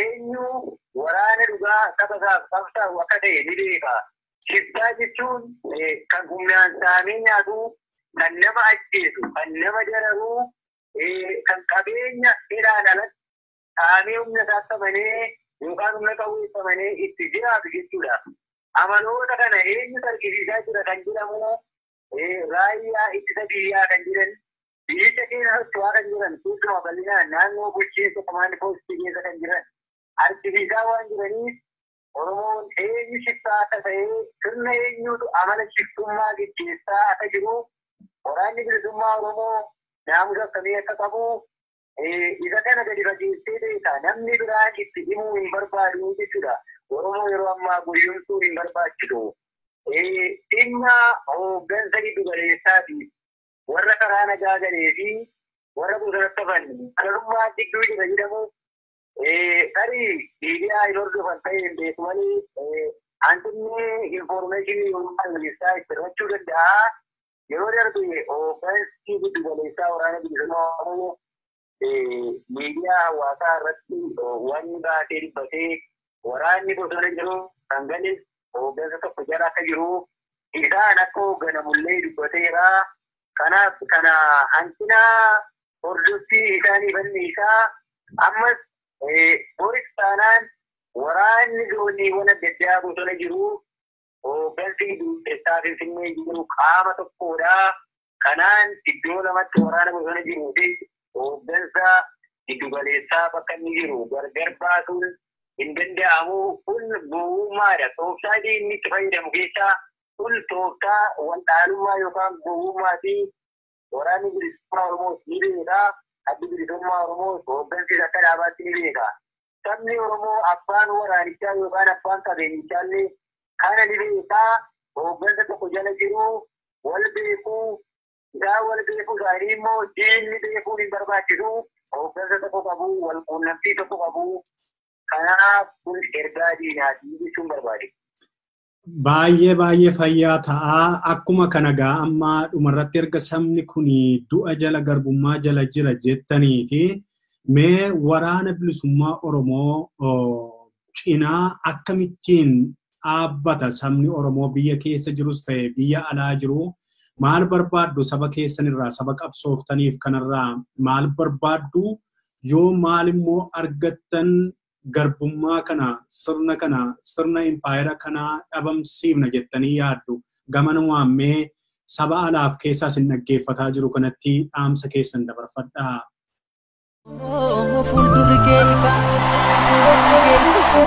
eenyu waraana dhugaa saba isaaf qabsaa'u akka ta'e ni beeka. Shittaa jechuun kan humnaan saamee nyaatu, kan nama ajjeesu, kan nama dararu, kan qabeenya hidhaan alatti saamee humna isaatti amanee yookaan humna qabuutti amanee itti jiraatu jechuudha. Amaloota kana eenyu argisiisaa jira kan jedhamu raayyaa ittisa biyyaa kan jiran biyyicha keessa socho'aa kan jiran keessumaa bal'inaan naannoo bulchiinsa komaandii poostii keessa kan jiran argisiisaa waan jiraniif Oromoon eenyu shittaa akka ta'e sirna eenyuutu amala shittummaa gaggeessaa akka jiru waraanni bilisummaa Oromoo naamusa akkamii akka qabu isa kana gadi fageessee beeka namni biraan itti himuu hin barbaadu jechuudha. Oromoo yeroo ammaa guyyumsuun hin barbaachisu. Dhimma hooggansa giddu galeessaati warra karaa nagaa galee fi warra bosonatti hafan kanarummaa gidduu jira jedhamu tarii miidiyaa hin hordofan ta'e hin beeku malee hanqinni infoormeeshinii yookaan galeessaa itti hirmachuu danda'a. Yeroo darbe hooggansi giddu galeessaa waraana bilisummaa Oromoo miidiyaa hawaasaa irratti waan baatee dubbatee waraanni bosona jiru kan galis hooggansa tokko jala akka jiru isaan akka hoogganamullee dubbateera. Kanaaf kana hanqina hordoffii isaanii bal'isaa ammas boris taanaan waraanni zooniiwwan adda addaa bosona jiru hooggansi gidduugaleessaa Finfinnee jiru qaama tokkodha. Kanaan iddoo lamatti waraana bosona jiruu fi hooggansa giddugaleessaa bakka inni jiru gargar baasuun hin danda'amu. Kun gowwummaadha. Tooftaa inni itti fayyadamu keessaa kun tooftaa waldhaalummaa yookaan gowwummaa fi waraanni bilisummaa Oromoo ni beeka. Addi bilisummaa Oromoo hooggansi akka dhaabaatti ni beeka. Sabni Oromoo abbaan waraanichaa yookaan abbaan qabeenyichaallee kana ni beeka. Hooggansa tokko jala jiru wal beekuu isaa wal beekuu isaanii immoo diinni beekuun hin barbaachisu. Hooggansa tokko qabu wal quunnamtii tokko qabu. Kanaaf kun ergaa diinaatii jechuun barbaade. Baay'ee fayyaa ta'a. Akkuma kana gaa amma dhumarratti erga sabni kun du'a jala garbummaa jala jira jettaniiti mee waraana bilisummaa Oromoo cinaa akkamittiin dhaabbata sabni Oromoo biyya keessa jirus ta'e biyya alaa jiru maal barbaaddu saba keessanirraa saba qabsooftaniif kanarraa maal barbaaddu yoo maal immoo argattan garbummaa kana sirna impaayera kana dhabamsiifna jettanii yaaddu gamanumaan mee saba alaaf keessaa isin dhaggeeffataa jiru kanatti dhaamsa keessan dabarfadhaa. Fuuldurri kee ifa.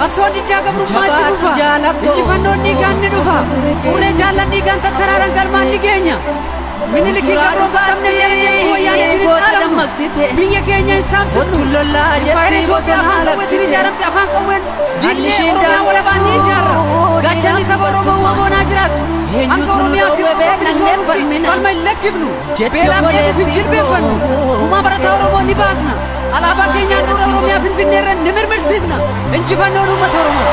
Absoo diddaa gabrummaa itti dhufa. Injifannoon dhiigaan ni dhufa. Fuuree jaallan dhiigaan tattaraaran galmaan ni geenya. Miniliki gabroo katamne jedhanii wayyaanee jirin dhaalamu. Biyya keenya hin saamsifnu. Baay'ee Itoophiyaa afaan qawweetiin ijaaramte afaan qawween diinee Oromiyaa walabaan ni ijaarra. Gaachanni saba Oromoo wamoonaa jiraatu. Hanga Oromiyaa fi Oromoo qalma hin lakkifnu. Beelaan beekuuf hin jilbeeffannu. Uumaa barataa Oromoo ni baasna. Alaabaa keenyaan dura Oromiyaa Finfinneerra ni mirmirsiifna. Injifannoon uummata Oromoo.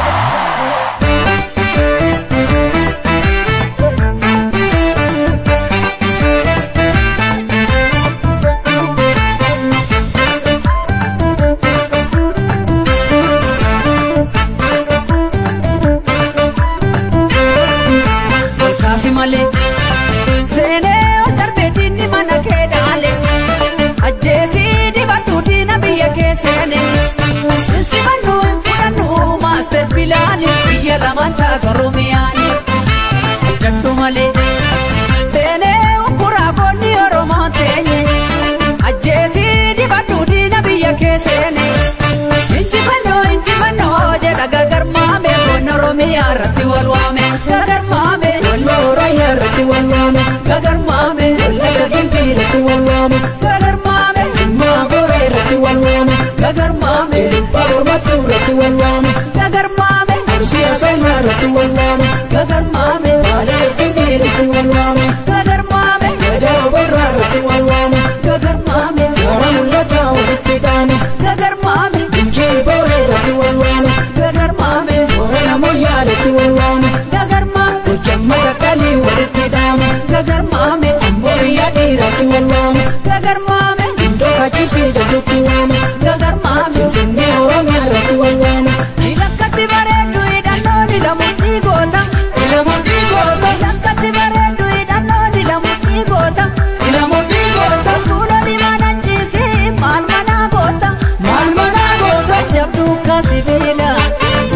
gagar mame Ndokachisi jajukuwame gagar mame Finne Oromiyaa rakuwawame ilakkatti bareeddu hidhannoo dilamutti goota Ilamutti goota ilakkatti bareeddu hidhannoo dilamutti goota Ilamutti goota tuula dimaana ciisi maal manaa goota Maal manaa goota jabduu kaasibiila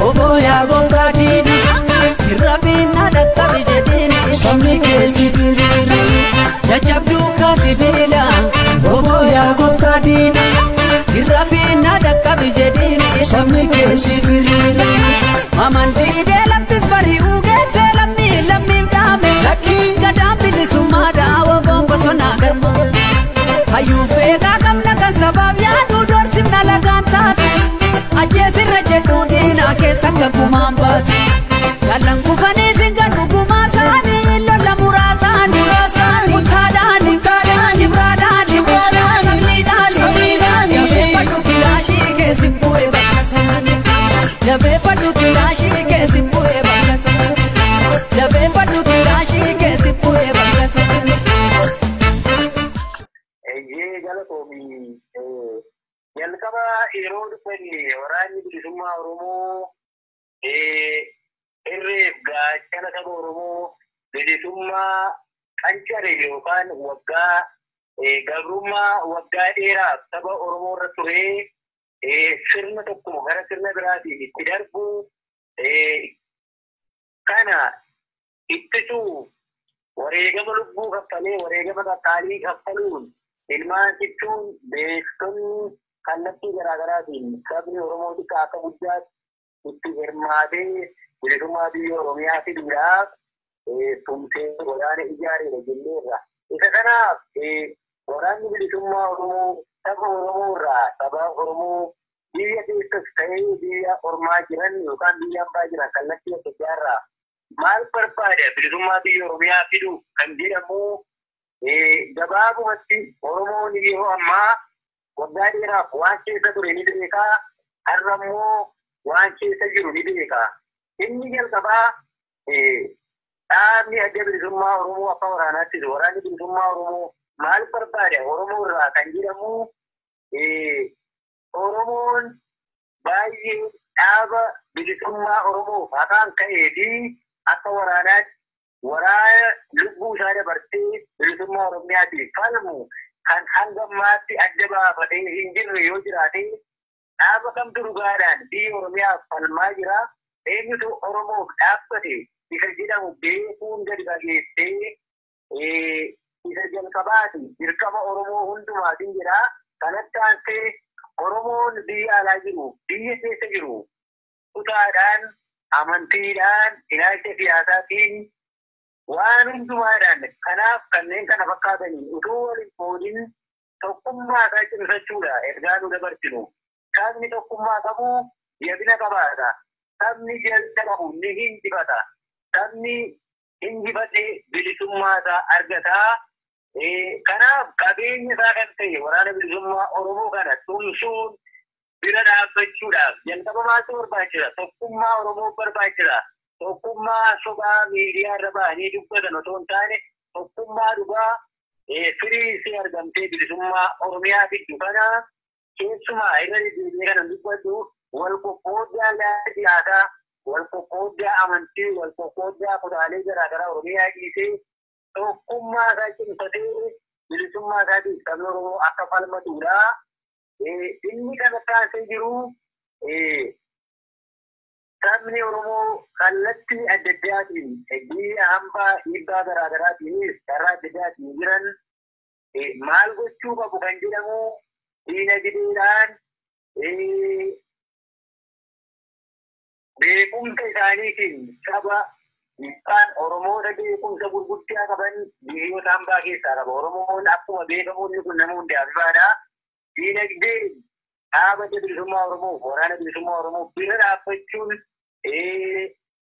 Obooyaa gooftaa diidi irra finna dhaqqabi jedhiini Sabni keessi firiiri jajjabduu kaasibiila Obooyaa gooftaa diidi irra finna dhaqqabi jedhiini Sabni keessi firiiri amantiidee laftis bari'uu geessee lammiin dhaame Lakkii gadaan bilisummaa daawwa bosonaa garma hayyuu feegaa qabna kan sabaaf yaaduu doorsifna lagaan taatu ajjeesirra jedhuu diinaa keessa akka gumaan baatu jaallan kufanii singan dhugumaa isaanii lolla muraasaanii mutaadhaanii cibraadhaanii sabniidhaanii jabeeffadhu kilaashii keessi bu'ee bakka isaanii jabeeffadhu kilaashii keessi bu'ee bakka isaanii jabeeffadhu kilaashii keessi bu'ee bakka isaanii. Galatoomii jalqaba yeroo dubbanne waraanni bilisummaa Oromoo irreef gaachana saba Oromoo bilisummaa qancare yookaan waggaa gabrummaa waggaa dheeraaf saba Oromoo irra turee sirna tokko gara sirna biraatiin itti darbu kana ittisuu wareegama lubbuu kaffalee wareegama qaqqaalii kaffaluun ilmaan jechuun beektonni kallattii garaagaraatiin sabni Oromoo xiqqaa akka guddaatti itti hirmaatee bilisummaa biyya Oromiyaa fiduudhaaf tumsee waraana ijaareera jenneerra. Isa kanaaf waraanni bilisummaa Oromoo saba Oromoo irraa saba Oromoo biyya keessas ta'ee biyya ormaa jiran yookaan biyya hambaa jiran kallattii adda addaarraa maal barbaada bilisummaa biyya Oromiyaa fidu kan jedhamu gabaabumatti Oromoon yeroo ammaa waggaa dheeraaf waan keessa ture ni beekaa har'a immoo waan keessa jiru ni beekaa. Inni jalqabaa dhaabni adda bilisummaa Oromoo akka waraanaatti waraanni bilisummaa Oromoo maal barbaada Oromoo irraa kan jedhamu Oromoon baay'ee dhaaba bilisummaa Oromoof afaan ka'ee fi akka waraanaatti waraana lubbuu isaa dabartee bilisummaa Oromiyaatiif falmu kan hanga ammaatti adda baafatee hin jirre yoo jiraate dhaaba kamtu dhugaadhaan biyya Oromiyaaf falmaa jira. Eenyutu Oromoof dhaabbate isa jedhamu beekuun gadi fageessee isa jalqabaati dirqama Oromoo hundumaatiin jira. Kanatti aansee Oromoon biyya alaa jiru biyya keessa jiru kutaadhaan amantiidhaan ilaalcha siyaasaatiin waan hundumaadhaan kanaaf kanneen kana fakkaatanii utuu waliin qoodin tokkummaa isaa cimsachuudha ergaa nu dabarsinu. Sabni tokkummaa qabu jabina qabaata. Sabni jalta qabu ni hinjifata. Sabni hinjifatee bilisummaa isaa argataa. Kanaaf qabeenya isaa kan ta'e waraana bilisummaa Oromoo kana tumsuun bira dhaabbachuudhaaf jalqaba maaltu barbaachisa? Tokkummaa Oromoo barbaachisa. Tokkummaa sobaa miidiyaa irra ba'anii dubbatan otoo hin taane tokkummaa dhugaa firii isee argamtee bilisummaa Oromiyaa fiddu kana keessumaa irra deddeebi'ee kana dubbatu wal qoqqooddaa siyaasaa, wal qoqqooddaa amantii, wal qoqqooddaa kutaalee garaagaraa Oromiyaa dhiisee tokkummaa isaa cimsatee bilisummaa isaatiif sabni Oromoo akka falmatudha. Inni kana taasisee jiru sabni Oromoo kallattii adda addaatiin biyya hambaa dhiibbaa garaagaraatiinis karaa adda addaatiin jiran maal gochuu qabu kan jedhamu diinagdeedhaan beekumsa isaaniitiin saba yookaan Oromoota beekumsa gurguddaa qaban biyyoota hambaa keessaa qaba. Oromoon akkuma beekamuun kun nama hundaaf ifaadha. Diinagdee dhaaba bilisummaa Oromoo waraana bilisummaa Oromoo bira dhaabbachuun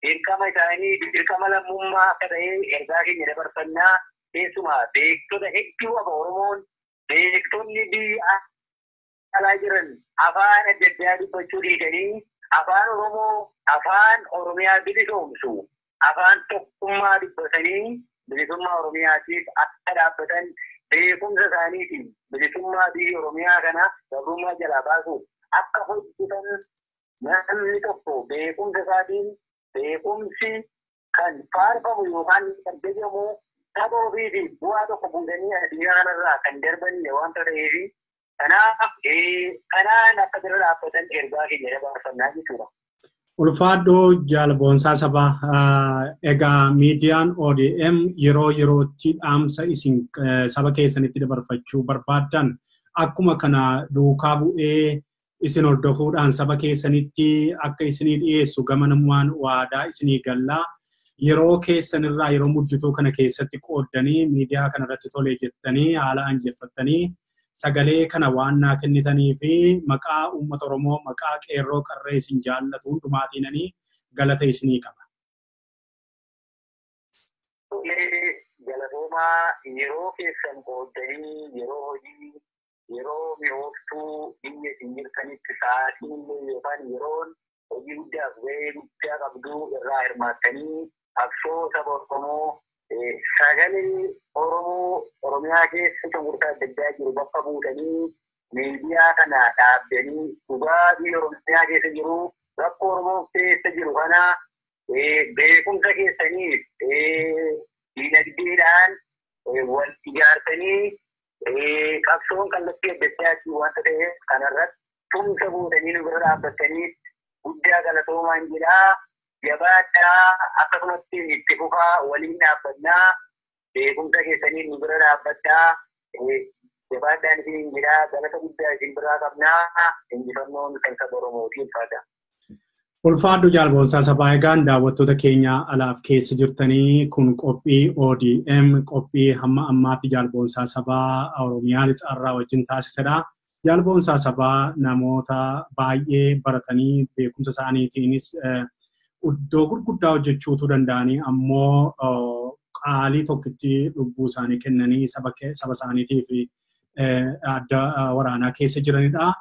dirqama isaanii dirqama lammummaa akka ta'e ergaa keenya dabarfannaa keessumaa beektota hedduu qaba Oromoon beektonni biyya alaa jiran afaan adda addaa dubbachuu dhiisanii afaan Oromoo afaan Oromiyaa bilisoomsu afaan tokkummaa dubbatanii bilisummaa Oromiyaatiif akka dhaabbatan beekumsa isaaniitiin bilisummaa biyya Oromiyaa kana gabrummaa jalaa baasuuf akka hojjetan namni tokko beekumsa isaatiin beekumsi kan faarfamu yookaan kan beekamu saba ofiitiin bu'aa tokko buusanii addunyaa kanarraa kan darbanne waanta ta'eef kanaan akka bira dhaabbatan ergaa keenya dabarfannaa jechuudha. Ulfaadhoo jaalboonsaa sabaa egaa miidiyaan ODM yeroo yerootti dhaamsa isin saba keessanitti dabarfachuu barbaadan akkuma kana duukaa bu'ee isin hordofuudhaan saba keessanitti akka isinii dhiyeessu gamanamumaan waadaa isinii gallaa yeroo keessanirraa yeroo muddituu kana keessatti qooddanii miidiyaa kanarratti tolee jettanii haala anjeffattanii sagalee kana waan naa kennitanii fi maqaa uummata Oromoo maqaa qeerroo qarree isin jaallatu hundumaatiinanii galata isinii qaba. Galatoomaa yeroo keessan qooddanii yeroo hojii yeroo mi'ooftuu biyya isin jirtanitti sa'aatiin illee yookaan yeroon hojii guddaaf gahee guddaa qabduu irraa hirmaattanii qabsoo saba Oromoo sagalee Oromoo Oromiyaa keessa cunqursaa adda addaa jiru bakka buutanii miidiyaa kana dhaabdanii dhugaa biyya Oromiyaa keessa jiru rakkoo Oromoo keessa jiru kana beekumsa keessaniif dinagdeedhaan wal ijaarsanii qabsoon kallattii adda addaatti waanta ta'eef kanarratti tumsa buutanii nu bira dhaabbattanii guddaa galatoomaan jedhaa. Jabaadhaa akkasumatti itti fufaa waliin dhaabbannaa beekumsa keessanii nu bira dhaabbadhaa jabaadhaan isin jedhaa galata guddaa isin biraa qabnaa injifannoon kan saba Oromootiin fada. Ulfaadhu jaalboonsaa sabaa egaan daawwattoota keenya alaaf keessa jirtanii kun qophii ODM qophii hamma ammaatti jaalboonsaa sabaa Oromiyaa lixaarraa wajjin taasisedha. Jaalboonsaa sabaa namoota baay'ee baratanii beekumsa isaaniitiinis iddoo gurguddaa hojjechuutu danda'anii ammoo qaalii tokkitti lubbuu isaanii kennanii saba isaaniitiif adda waraanaa keessa jiranidha.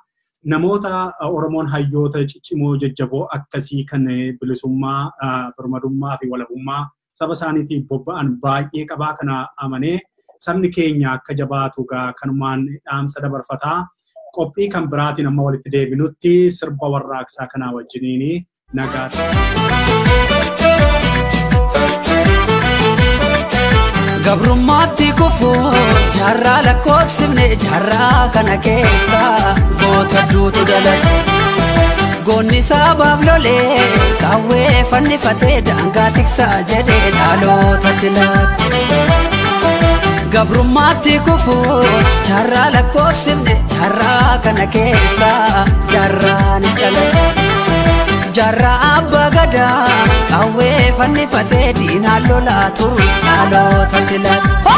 Namoota Oromoon hayyoota ciccimoo jajjaboo akkasii kan bilisummaa birmadummaa fi walabummaa saba isaaniitiif bobba'an baay'ee qabaa kana amanee sabni keenya akka jabaatu kanumaan dhaamsa dabarfataa. Qophii kan biraatiin amma walitti deebinutti sirba warraaqsaa kanaa wajjiniini nagaati. Gabrummaatti kufuu jaarraa lakkoofsifne jaarraa kana keessa goota duutu dalate goonni sabaaf lolee qawwee fannifatee daangaa tiksaa jedhee dhaloota tilaate. Gabrummaatti kufuu jaarraa lakkoofsifne jaarraa kana keessa jaarraanis dalate. Jarra abba gadaa qawwee fannifatee diinaan lolaa turus dhaloota tilaate.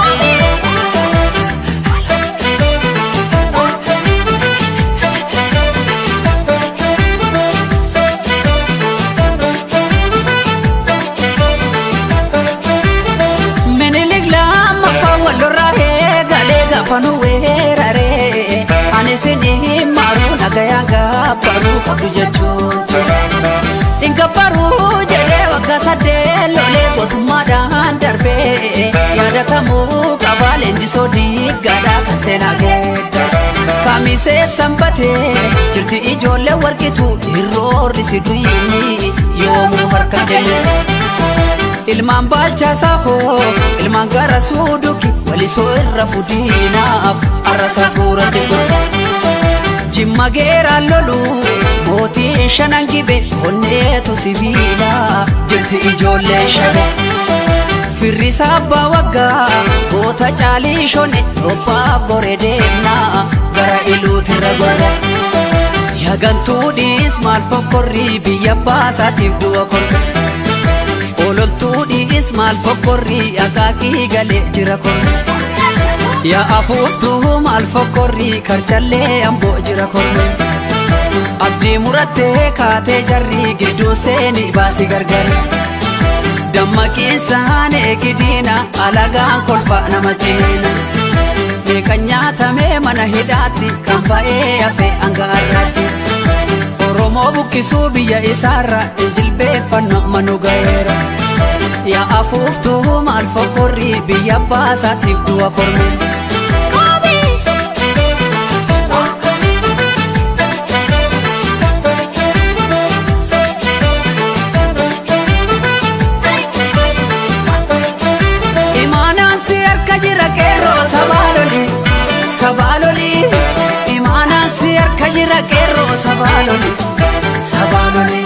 Minilik lammaffaa wallorraa eegalee gaafa nu weeraree ani isinii maruu nagayaan gaabbaruu qabdu jechuun ture. Ingabbaruu jedhee waggaa saddeet lolee gootummaadhaan darbee yaada kamuu qabaa leenjisoo diiggaadhaa kan seenaa geedda. Kamiseef sanbatee jirti ijoollee warqitu hirroorri si duyini yoomuu harka kenne. Ilmaan baalchaa saafoo ilmaan gara suuduki walisoo irra fudiinaaf arrasa fuura deebi'u. Jimma geeraan lolu mootii shanan gibe onneetu sibiila jirti ijoollee shane. Firri sabbaa waggaa goota caalii shone robbaaf gore deemnaa gara iluutirra gore. Yagantuudhiis maal fokkorrii biyya baasaatiif du'a korre. Ololtuudhiis maal fokkorrii akaakii galee jira korre. Yaa afuuftuu maal fokkorrii karchallee amboo jira korre. Abdii murattee kaatee jarrii gidduu seeni baasi gargare. Dammaqiinsaan eegidiina alagaan kolfa nama ciina. Meeqan nyaatamee mana hidhaatti kan ba'ee hafe hanga har'aatti. Oromoo buqqisuu biyya isaarra jilbeeffannoo manu ga'eera. Yaa afuuftuu maal fokkorrii biyya baasaatiif du'a korme. sabaloli sabaloli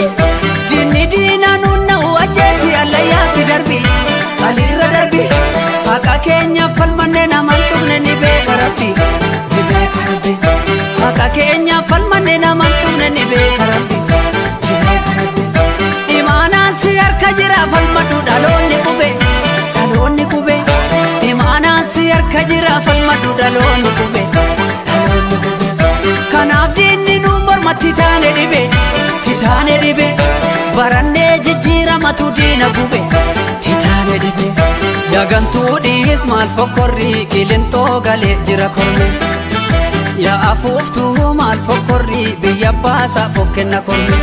dinni dina nunna wajesi alla yaati darbi alirra darbi haqa keenya falmanne namantumne ni beeka rabbi haqa keenya falmanne namantumne ni beeka rabbi imaanaan si harka jira falmadhu dhaloonni qube imaanaan si harka jira falmadhu dhaloonni qube kanaaf diinni nu mormatti taane dhibe barannee jijjiiramatu diina gube titaane dhibe yagantuu dhiis maal fokkorri qilintoo galee jira korme yaa afuuftuu maal fokkorri biyya baasaaf of kenna korme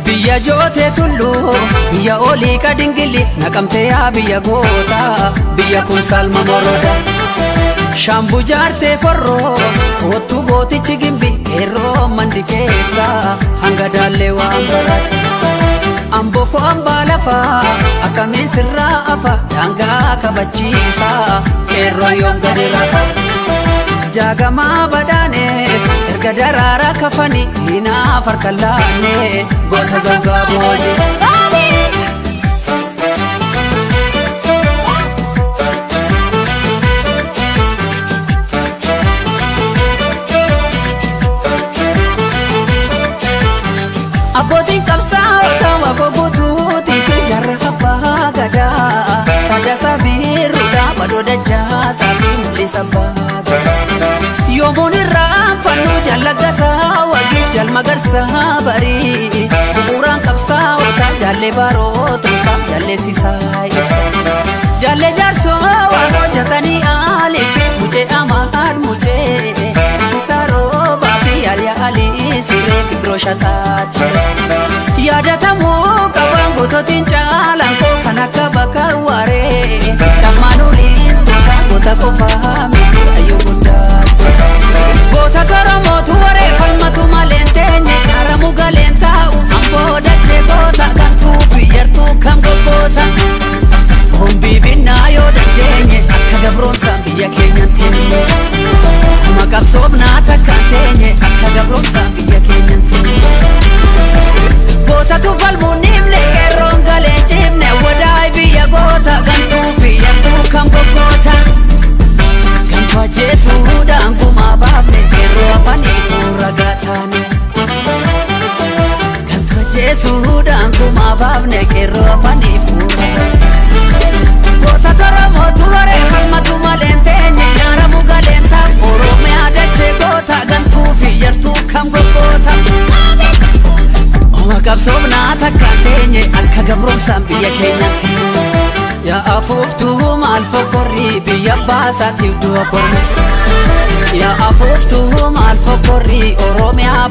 biyya jootee tulluu biyya olii kadingiliif naqamtee yaa biyya goota biyya kun salma moroda Shambu jaartee forroo kootu gootichi gimbi yeroo mandi keessa hanga daallee waan barate amboo ko ambaa lafaa akkamiin sirraa afa daangaa kabachiisa yeroo yoom gadi rafa jaagamaa badaanee erga daraara kafanii hinaaf harka laannee goota zangaa boojii. Abbootiin qabsaa'ota waboguutuutii fi jarra abbaa gadaa Faddasaa biiruudhaa badoo dachaasaa fi mul'isa baata yoomuun irraan fannoo jallagasaa wagiif jalmagarsaa barii bu'uuraan qabsaa'ota jaallee baarootuusaa jalleessisaa ibsa jaallee jaarsoo waan hojjetanii aaliif mucee amaad mucee isaa roobaa fi yaaliyaa alii siree fi birooshataatti yaadatamuu qabaan goototiin caalaan koo kan akka bakar waaree camaanuunis goota qofaa miti ayyuu guddaatti goota koromootu waree falmatu maleen teenye haramu galeen taa'u amboo dachee goota gantuu biyyattuu kam gobboota hombii binnaa yoo dandeenye akka gabroomsaan biyya keenyatti amma qabsoofnaa takkaan teenye akka gabroomsaan biyya keenyatti goota tuffalmuun nimle qeerroon galee cimne wadaay biyya goota gantuu biyyattuu kam goggoota gantuu ajjeesuudhaan gumaa baafne qeerroo afanii fuura gaataane gantuu ajjeesuudhaan gumaa baafne qeerroo afanii fuura goota toromootu waree falmatu maleen teenye nyaaramu galeen ta'a oromiyaa dachee goota gantuu biyyattuu kam goggoota qabsoofnaa takkaan teenye akka gabroomsaan biyya keenyatti yaa afuuftuu maal fokkorri biyya baasaatiif du'a korme yaa afuuftuu maal fokkorri oromiyaa